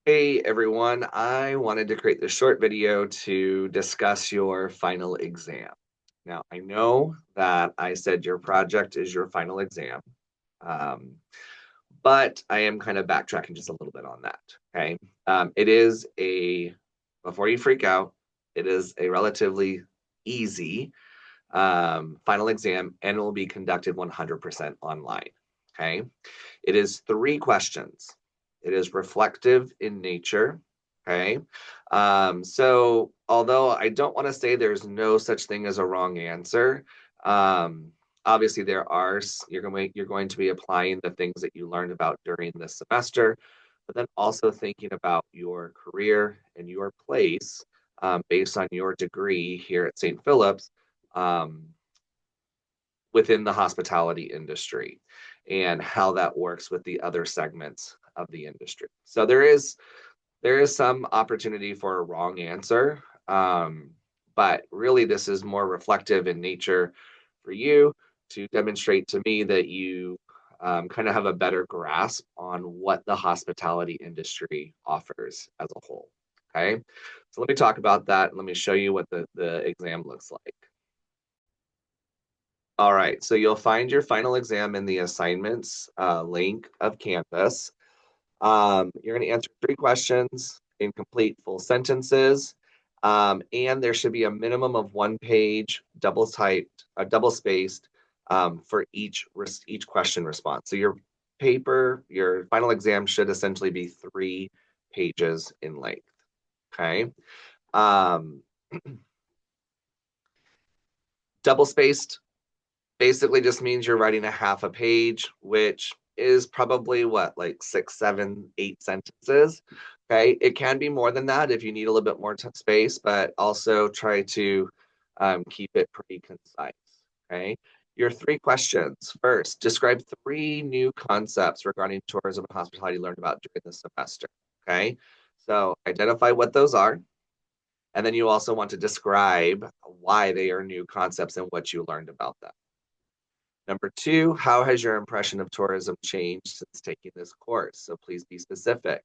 Hey everyone, I wanted to create this short video to discuss your final exam. Now, I know that I said your project is your final exam, um, but I am kind of backtracking just a little bit on that. Okay. It is before you freak out, it is a relatively easy final exam and it will be conducted 100% online. Okay. It is three questions. It is reflective in nature. Okay. So although I don't want to say there's no such thing as a wrong answer, um, obviously you're going to be applying the things that you learned about during this semester, but then also thinking about your career and your place based on your degree here at St. Philip's um, within the hospitality industry and how that works with the other segments of the industry. So there is some opportunity for a wrong answer, but really this is more reflective in nature for you to demonstrate to me that you kind of have a better grasp on what the hospitality industry offers as a whole. Okay, so let me talk about that. Let me show you what the exam looks like. All right, so you'll find your final exam in the assignments link of Canvas. You're going to answer three questions in complete full sentences, and there should be a minimum of one page, double typed, double spaced for each question response. So your final exam should essentially be 3 pages in length. Okay. Um, Double spaced basically just means you're writing a half a page, which is probably what, like 6, 7, 8 sentences. Okay. It can be more than that if you need a little bit more space, but also try to keep it pretty concise. Okay. Your three questions. First, describe 3 new concepts regarding tourism and hospitality learned about during the semester. Okay. So identify what those are. And then you also want to describe why they are new concepts and what you learned about them. Number 2, how has your impression of tourism changed since taking this course? So please be specific.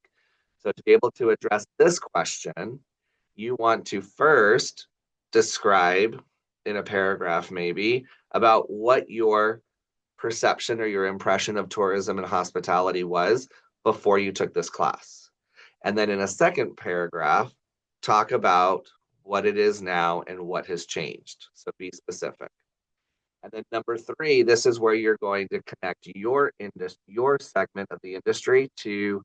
So to be able to address this question, you want to first describe in a paragraph maybe about what your perception or your impression of tourism and hospitality was before you took this class. And then in a second paragraph, talk about what it is now and what has changed. So be specific. And then number 3, this is where you're going to connect your segment of the industry to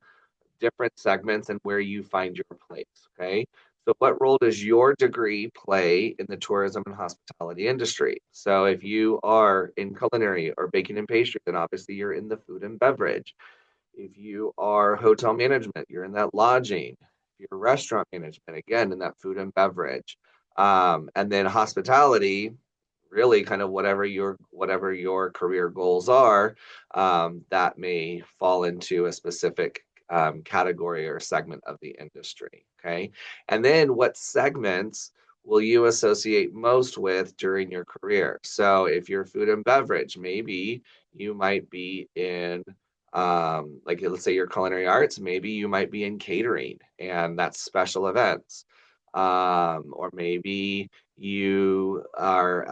different segments and where you find your place. Okay. So what role does your degree play in the tourism and hospitality industry? So if you are in culinary or baking and pastry, then obviously you're in the food and beverage. If you are hotel management, you're in that lodging. If you're restaurant management, again, in that food and beverage. And then hospitality, really kind of whatever your career goals are, that may fall into a specific category or segment of the industry. Okay. And then what segments will you associate most with during your career? So if you're food and beverage, maybe you might be in like let's say your culinary arts, maybe you might be in catering and that's special events. Or maybe you are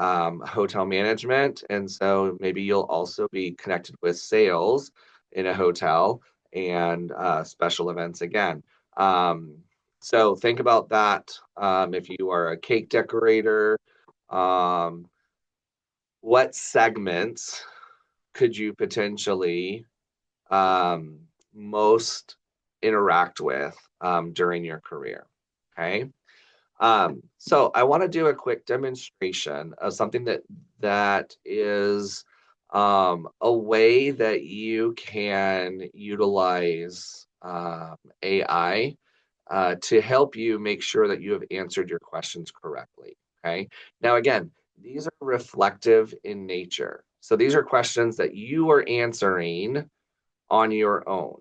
hotel management, and so maybe you'll also be connected with sales in a hotel and special events again. Um, so think about that. If you are a cake decorator, um, what segments could you potentially most interact with during your career? Okay. So I want to do a quick demonstration of something that is a way that you can utilize AI to help you make sure that you have answered your questions correctly. Okay. Now, again, these are reflective in nature. So these are questions that you are answering on your own.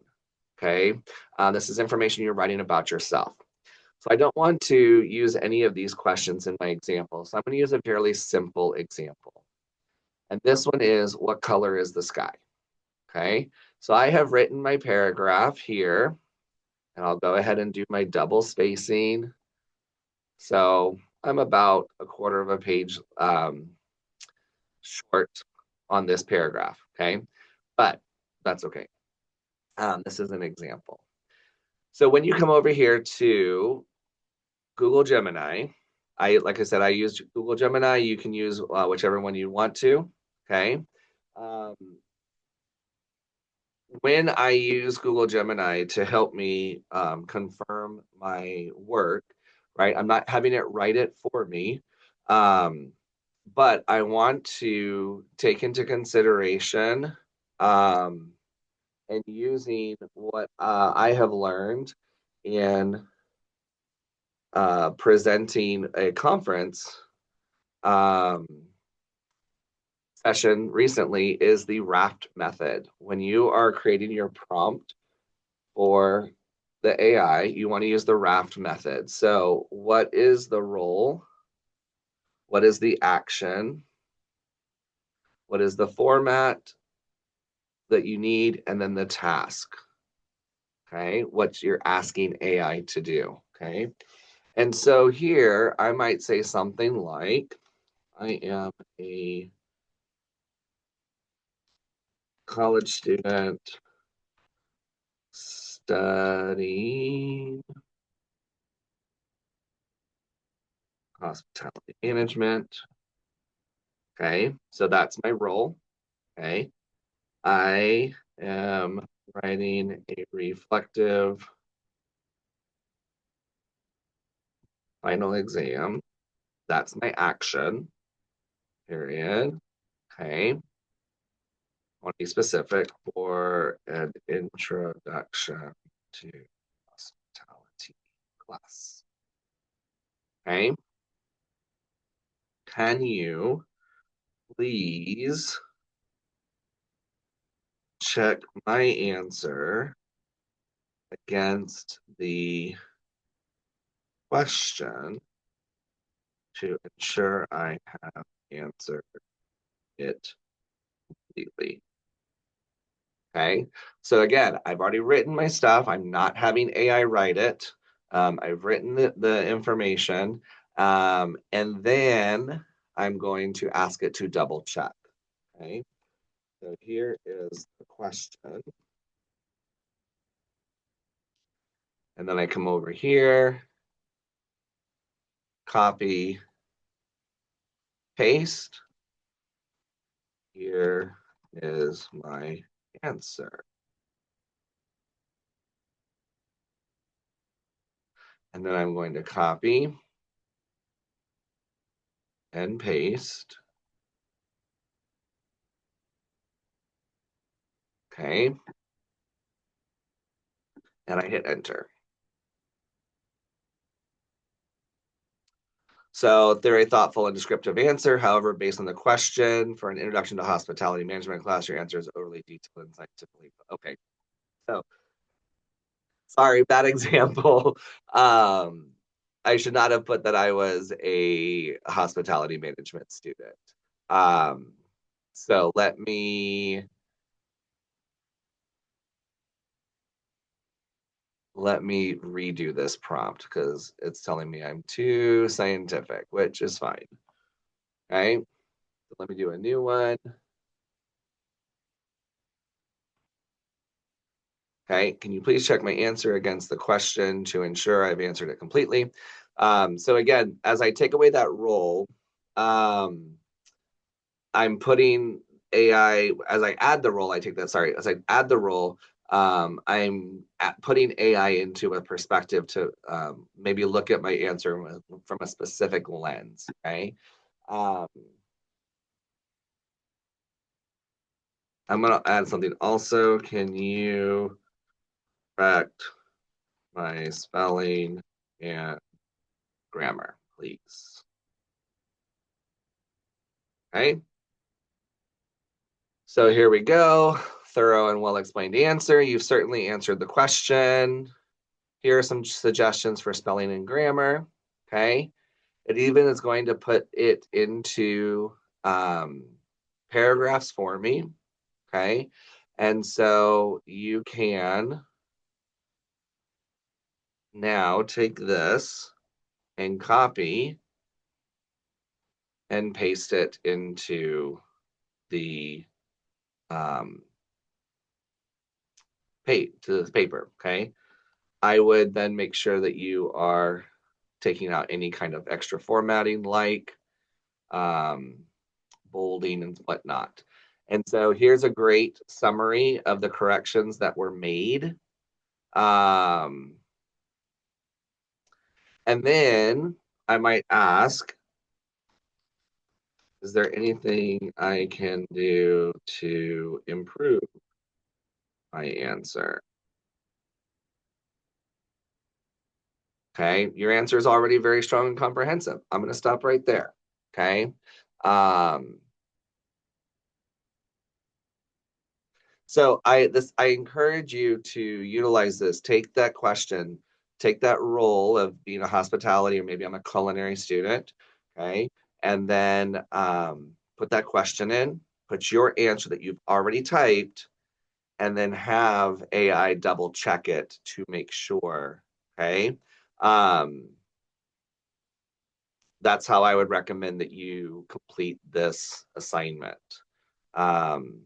Okay. This is information you're writing about yourself. So I don't want to use any of these questions in my example. So I'm going to use a fairly simple example. And this one is, what color is the sky? Okay. So I have written my paragraph here. And I'll go ahead and do my double spacing. So I'm about a quarter of a page short on this paragraph, okay? But that's okay. This is an example. So when you come over here to Google Gemini, like I said, I used Google Gemini. You can use whichever one you want to, okay? Um, when I use Google Gemini to help me confirm my work, right? I'm not having it write it for me, um, but I want to take into consideration um, and using what I have learned in presenting a conference um, session recently is the raft method. When you are creating your prompt for the AI, you want to use the raft method. So, what is the role? What is the action? What is the format that you need? And then the task. Okay. What you're asking AI to do. Okay. And so here I might say something like, I am a college student studying hospitality management. Okay, so that's my role. Okay, I am writing a reflective final exam. That's my action, period. Okay, I want to be specific for an introduction to hospitality class. Okay, can you please check my answer against the question to ensure I have answered it completely. Okay. So again, I've already written my stuff. I'm not having AI write it. I've written the information. And then I'm going to ask it to double check. Okay. So here is the question. And then I come over here, copy, paste. Here is my answer. And then I'm going to copy and paste. Okay. And I hit enter. So very thoughtful and descriptive answer. However, based on the question for an introduction to hospitality management class, your answer is overly detailed and scientifically. Okay. So sorry, bad example. I should not have put that I was a hospitality management student. Um, so let me redo this prompt because it's telling me I'm too scientific, which is fine. Okay, so let me do a new one. Okay, can you please check my answer against the question to ensure I've answered it completely? So again, as I take away that role, um, I'm putting AI, as I add the role, I take that, sorry, as I add the role, putting AI into a perspective to maybe look at my answer from a specific lens, okay? Um, I'm gonna add something also. Can you correct my spelling and grammar, please? Okay. So here we go. Thorough and well explained answer. You've certainly answered the question. Here are some suggestions for spelling and grammar. Okay. It even is going to put it into paragraphs for me. Okay. And so you can Now take this and copy and paste it into the um, to this paper, okay? I would then make sure that you are taking out any kind of extra formatting like um, bolding and whatnot. And so here's a great summary of the corrections that were made. Um, and then I might ask, is there anything I can do to improve my answer? Okay, your answer is already very strong and comprehensive. I'm going to stop right there. Okay. Um, I encourage you to utilize this. Take that question, take that role of being a hospitality, or maybe I'm a culinary student, okay, and then put that question in, put your answer that you've already typed, and then have AI double check it to make sure. Okay, um, that's how I would recommend that you complete this assignment. Um,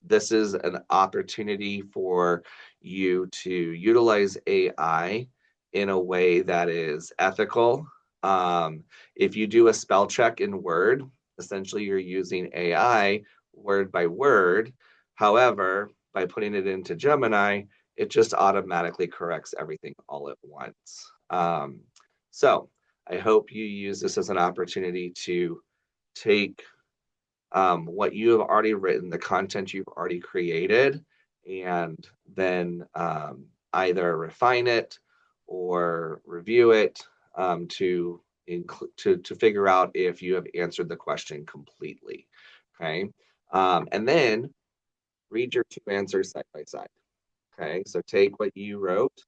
this is an opportunity for you to utilize AI in a way that is ethical. If you do a spell check in Word, essentially you're using AI word by word. However, by putting it into Gemini, it just automatically corrects everything all at once. So I hope you use this as an opportunity to take what you have already written, the content you've already created, and then either refine it or review it to figure out if you have answered the question completely. Okay, and then read your two answers side by side. Okay, so take what you wrote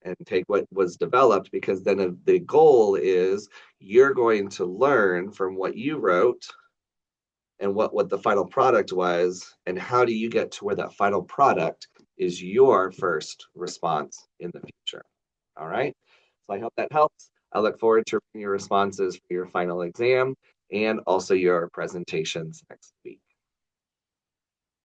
and take what was developed, because then the goal is you're going to learn from what you wrote and what the final product was, and how do you get to where that final product is your first response in the future. All right, so I hope that helps. I look forward to your responses for your final exam and also your presentations next